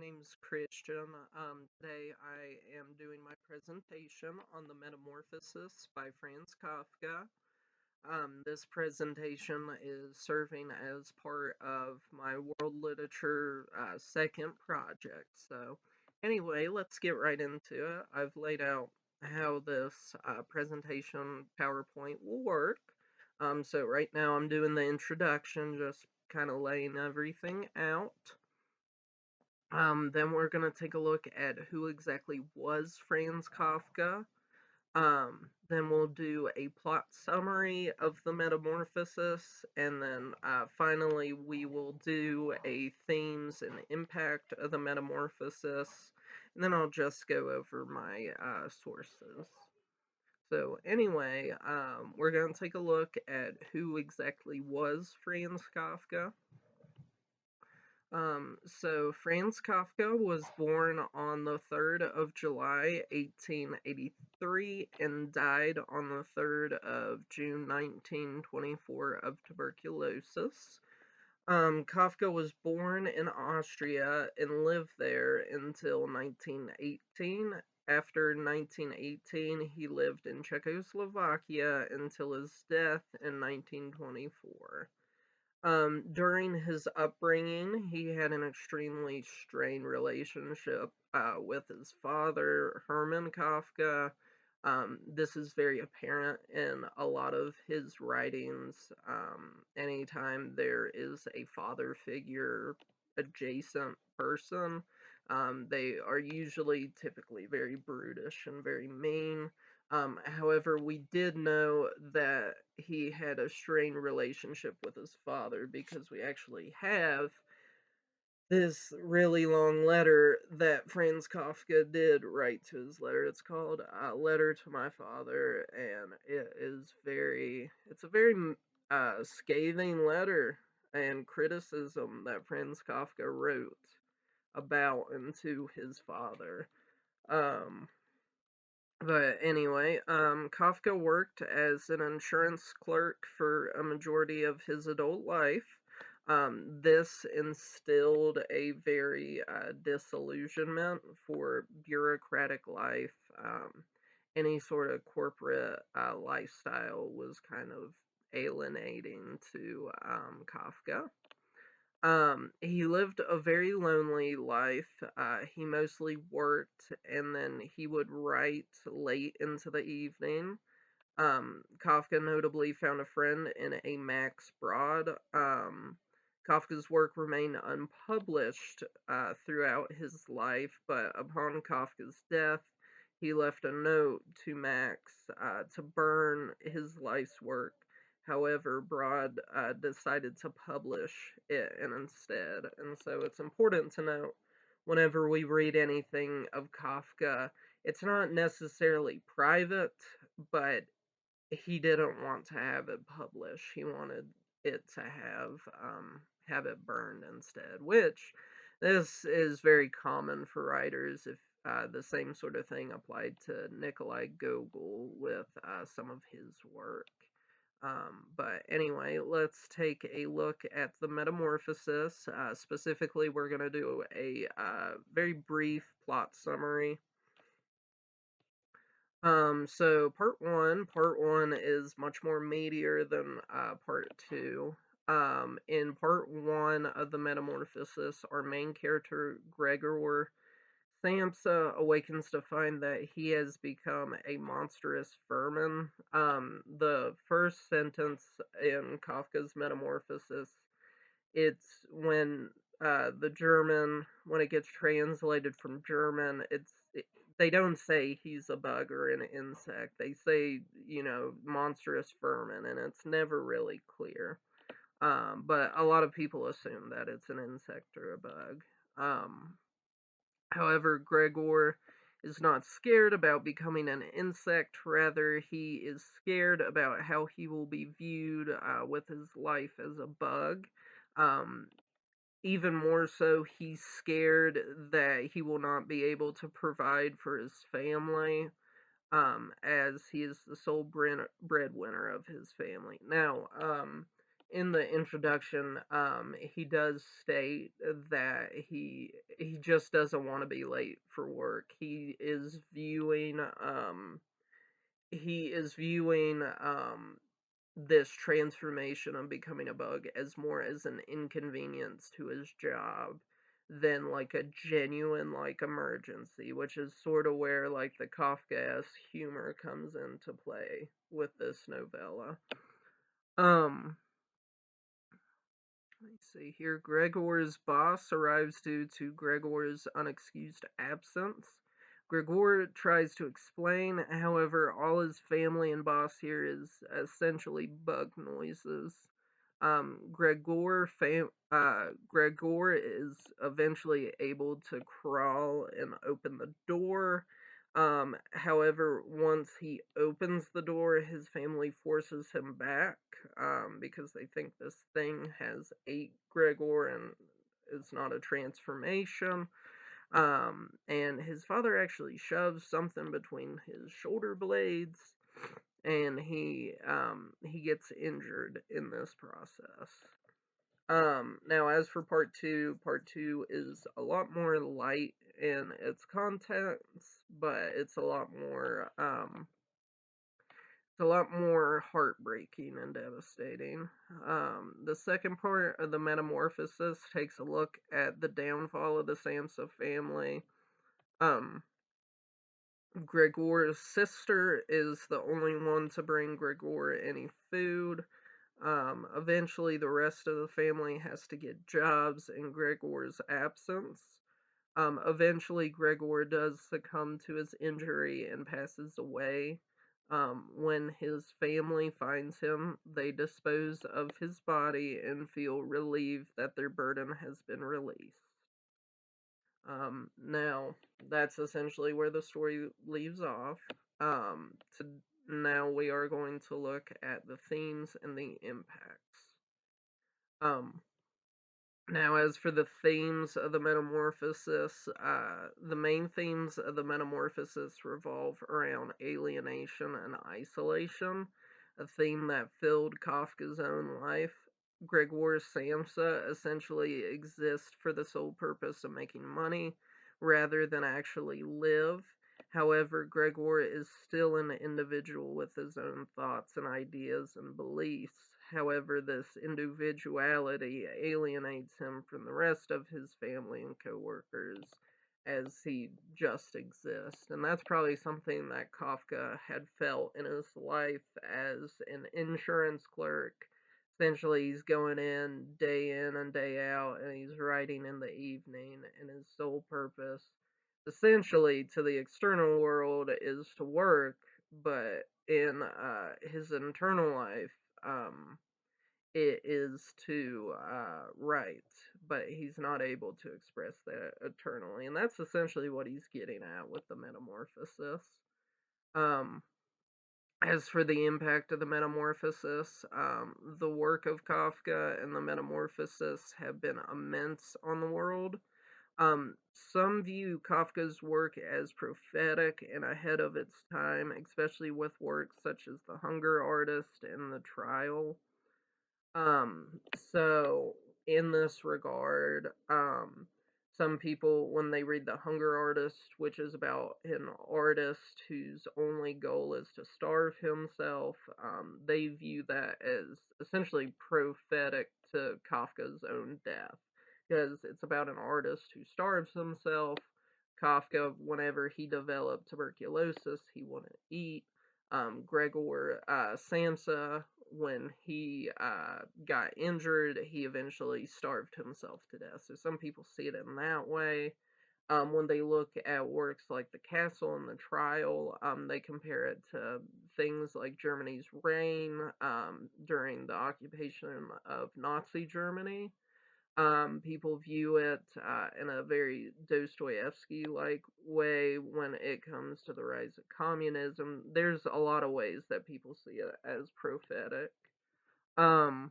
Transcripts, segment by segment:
name's Christian. Today I am doing my presentation on the Metamorphosis by Franz Kafka. This presentation is serving as part of my world literature second project. So, anyway, let's get right into it. I've laid out how this presentation PowerPoint will work. So, right now I'm doing the introduction, just kind of laying everything out. Then we're going to take a look at who exactly was Franz Kafka. Then we'll do a plot summary of the Metamorphosis, and then finally we will do a themes and impact of the Metamorphosis, and then I'll just go over my sources. So anyway, we're going to take a look at who exactly was Franz Kafka. So Franz Kafka was born on the 3rd of July, 1883, and died on the 3rd of June, 1924, of tuberculosis. Kafka was born in Austria and lived there until 1918. After 1918, he lived in Czechoslovakia until his death in 1924. During his upbringing, he had an extremely strained relationship with his father, Hermann Kafka. This is very apparent in a lot of his writings. Anytime there is a father figure adjacent person, they are usually typically very brutish and very mean. However, we did know that he had a strained relationship with his father because we actually have this really long letter that Franz Kafka did write to his letter. It's called Letter to My Father, and it's a very scathing letter and criticism that Franz Kafka wrote about and to his father. Um, but anyway, Kafka worked as an insurance clerk for a majority of his adult life. This instilled a very disillusionment for bureaucratic life. Any sort of corporate lifestyle was kind of alienating to Kafka. He lived a very lonely life. He mostly worked and then he would write late into the evening. Kafka notably found a friend in a Max Brod. Kafka's work remained unpublished throughout his life, but upon Kafka's death, he left a note to Max to burn his life's work. However, Broad decided to publish it instead. And so it's important to note whenever we read anything of Kafka, it's not necessarily private, but he didn't want to have it published. He wanted it to have it burned instead, which this is very common for writers. If the same sort of thing applied to Nikolai Gogol with some of his work. But anyway, let's take a look at the Metamorphosis. Specifically, we're going to do a very brief plot summary. So part one is much more meatier than part two. In part one of the Metamorphosis, our main character, Gregor Samsa, awakens to find that he has become a monstrous vermin. The first sentence in Kafka's Metamorphosis, it's when it gets translated from German, they don't say he's a bug or an insect. They say, monstrous vermin, and it's never really clear. But a lot of people assume that it's an insect or a bug. However, Gregor is not scared about becoming an insect. Rather, he is scared about how he will be viewed with his life as a bug. Um, Even more so, he's scared that he will not be able to provide for his family, as he is the sole breadwinner of his family. Now, in the introduction, he does state that he just doesn't want to be late for work. He is viewing this transformation of becoming a bug as more as an inconvenience to his job than like a genuine like emergency, which is sort of where like the Kafkaesque humor comes into play with this novella. Um, Let's see here. Gregor's boss arrives due to Gregor's unexcused absence. Gregor tries to explain, however, all his family and boss hear is essentially bug noises. Gregor is eventually able to crawl and open the door. However, once he opens the door, his family forces him back because they think this thing has ate Gregor and is not a transformation. And his father actually shoves something between his shoulder blades, and he gets injured in this process. Now as for part two is a lot more light in its contents, but it's a lot more heartbreaking and devastating. The second part of the Metamorphosis takes a look at the downfall of the Sansa family. Um, Gregor's sister is the only one to bring Gregor any food. Eventually, the rest of the family has to get jobs in Gregor's absence. Eventually, Gregor does succumb to his injury and passes away. When his family finds him, they dispose of his body and feel relieved that their burden has been released. Now, that's essentially where the story leaves off. To Now we are going to look at the themes and the impacts. Um, Now, as for the themes of the Metamorphosis, the main themes of the Metamorphosis revolve around alienation and isolation, a theme that filled Kafka's own life. Gregor Samsa essentially exists for the sole purpose of making money rather than actually live. However, Gregor is still an individual with his own thoughts and ideas and beliefs. However, this individuality alienates him from the rest of his family and coworkers as he just exists. And that's probably something that Kafka had felt in his life as an insurance clerk. Essentially, he's going in and day out, and he's writing in the evening, and his sole purpose, essentially, to the external world is to work, but in his internal life, it is to write, but he's not able to express that eternally, and that's essentially what he's getting at with the Metamorphosis. Um, as for the impact of the Metamorphosis, the work of Kafka and the Metamorphosis have been immense on the world. Some view Kafka's work as prophetic and ahead of its time, especially with works such as The Hunger Artist and The Trial. So in this regard, some people, when they read The Hunger Artist, which is about an artist whose only goal is to starve himself, they view that as essentially prophetic to Kafka's own death, because it's about an artist who starves himself. Kafka, whenever he developed tuberculosis, he wouldn't eat. Gregor Samsa, when he got injured, he eventually starved himself to death. So some people see it in that way. When they look at works like The Castle and The Trial, they compare it to things like Germany's reign during the occupation of Nazi Germany. People view it in a very Dostoevsky-like way when it comes to the rise of communism. There's a lot of ways that people see it as prophetic. Um,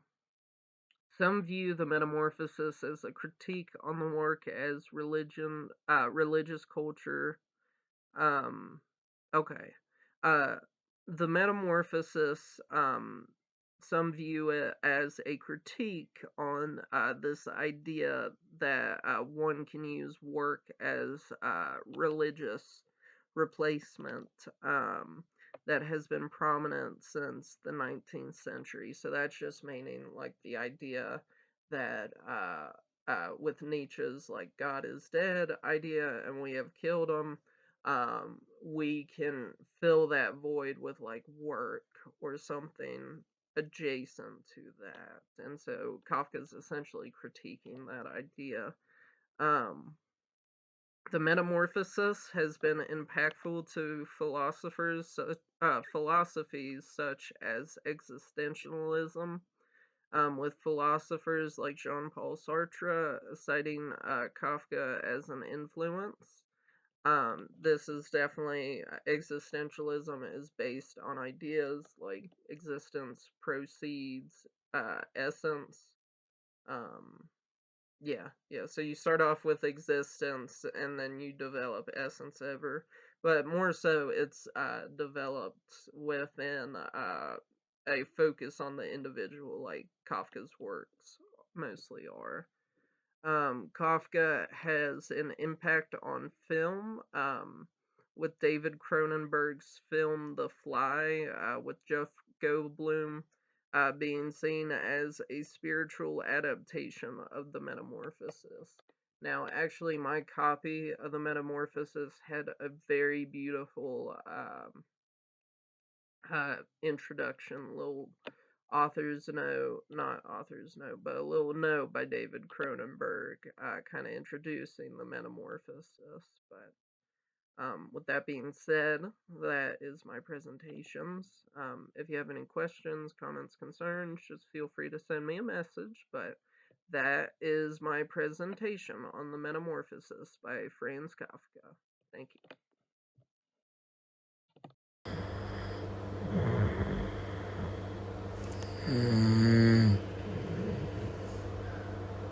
some view the Metamorphosis as a critique on the work as religious culture. Um, okay. Uh, the Metamorphosis some view it as a critique on this idea that one can use work as religious replacement, that has been prominent since the 19th century. So that's just meaning like the idea that with Nietzsche's like God is dead idea and we have killed him, we can fill that void with like work or something adjacent to that. And so Kafka's essentially critiquing that idea. Um, the metamorphosis has been impactful to philosophies such as existentialism, with philosophers like Jean-Paul Sartre citing Kafka as an influence. This is definitely existentialism is based on ideas like existence proceeds essence. Um, yeah. So you start off with existence and then you develop essence ever, but more so it's developed within a focus on the individual, like Kafka's works mostly are. Kafka has an impact on film, with David Cronenberg's film The Fly, with Jeff Goldblum being seen as a spiritual adaptation of the Metamorphosis. Now, actually, my copy of the Metamorphosis had a very beautiful introduction, little authors know, not authors know, but a little note by David Cronenberg, kind of introducing the metamorphosis. But with that being said, that is my presentations. If you have any questions, comments, concerns, just feel free to send me a message. But that is my presentation on the Metamorphosis by Franz Kafka. Thank you.